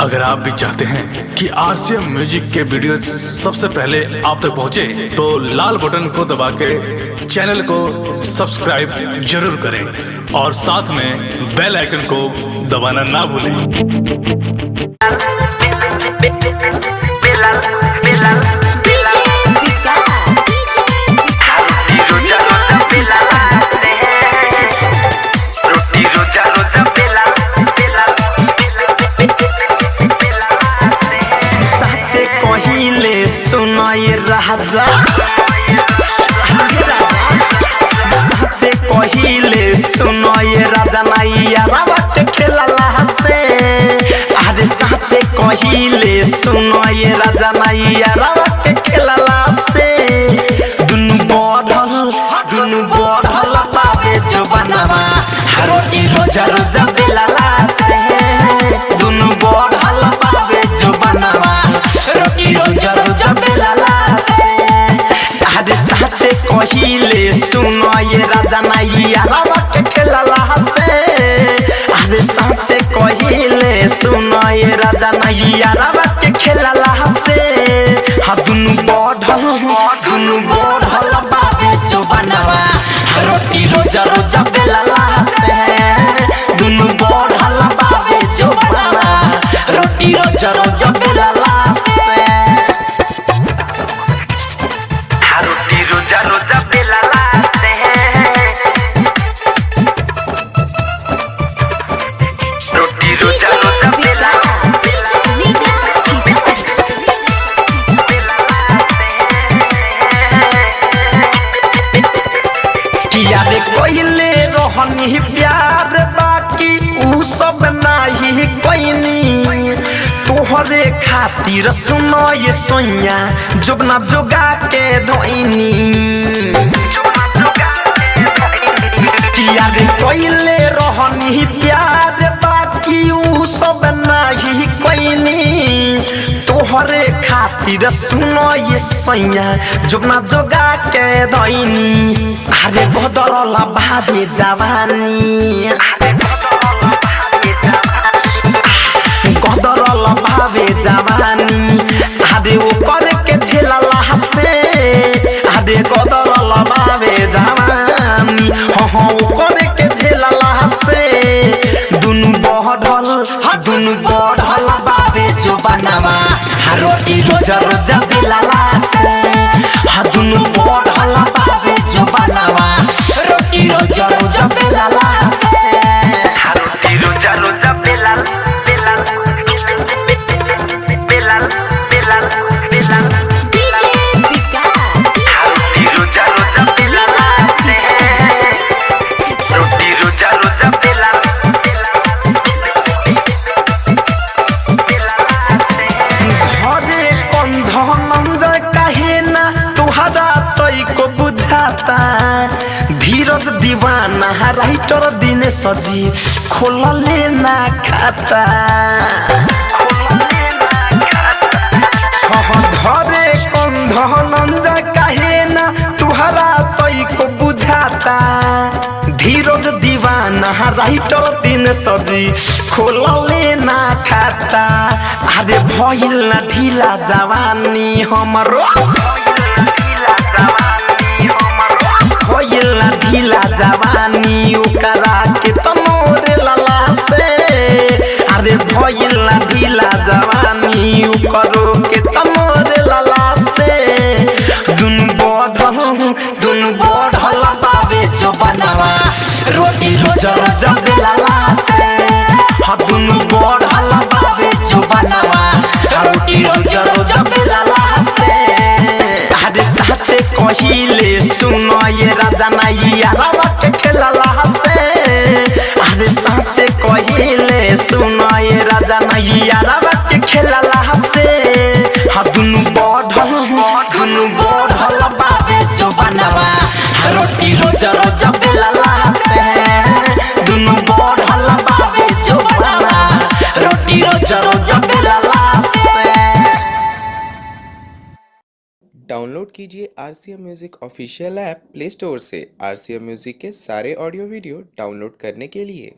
अगर आप भी चाहते हैं कि आरसीएम म्यूजिक के वीडियो सबसे पहले आप तक पहुंचे, तो लाल बटन को दबा के चैनल को सब्सक्राइब जरूर करें और साथ में बेल आइकन को दबाना ना भूलें। सुनाई राजा से कहिले सुनाई राजा नैया रावत खेलला से अरे साचे कहिले सुनाई राजा नैया रावत खेलला से दुनु बढ़ल पावे जो बनवा हर ई रोजा रोजा बेलला से दुनु बढ़ल पावे जो बनवा रोटी रोजा रोजा बेलला से अरे साचे कहिले सुनो ये राजा नैया रावत खेलला से अरे साचे कहिले सुनो ये राजा नैया रावत खेलला से हाँ दुनु बढ़ल बाबे जो बनवा रोटी रोजा रोजा बेलला से दुनु बढ़ल बाबे जो बनवा रोटी रोजा रोजा बेलला से रोटी रोजा रोजा बेलला से रोटी रोजा रोजा बेलला किया रे कोइले रहनी प्यार बाकी ऊ सब नाही कोइनी तोहरे खातिर सुनो ये सोनिया जोगना जोगा के धोइनी किया रे कोइले रहनी प्यार बाकी ऊ सब नाही कोइनी तोहरे खातिर सुनो ये सोनिया जोगना जोगा के धोइनी अरे बदरला भादे जवानी कदरला भावे जवानी आदे वो करे के झेलला से आदे कदरला भावे जवानी हाँ वो करे के झेलला से दुनु बढ़ल भावे जो बनवा रोटी रोजा रोजा बेलला से हाँ दुनु बढ़ल भावे जो बनवा रोटी रोजा रोजा बेलला से रोटी रोजा रोजा बेलला धीरज दीवाना राइटर दिन सजी खोल लेना खाता धरे कंधनंज कहे ना तुहरा तई को बुझाता धीरज दीवाना राइटर दिन सजी खोल लेना खाता अरे भइल ना ढीला जवानी हमरो भइला ढीला जवानी ओकरा के तमोरे लला से अरे भइला ढीला जवानी ओकरो के तमोरे लला से दुनु बढ़ल बाबे जो बनवा रोटी रोजा रोजा बेलला से हाँ दुनु बढ़ल बाबे जो बनवा रोटी रोजा रोजा बेलला से अरे साचे कहिले सुनो ये राजा नैया रावत खेलला से अरे साचे कहिले सुनो ये राजा नैया रावत खेलला से हाँ दुनु बढ़ल बाबे जो बनवा रोटी रोजा रोजा बेलला से दुनु बढ़ल बाबे जो बनवा रोटी रोजा रोजा बेलला से। डाउनलोड कीजिए RCM music official app play store से आरसीएम म्यूजिक के सारे ऑडियो वीडियो डाउनलोड करने के लिए।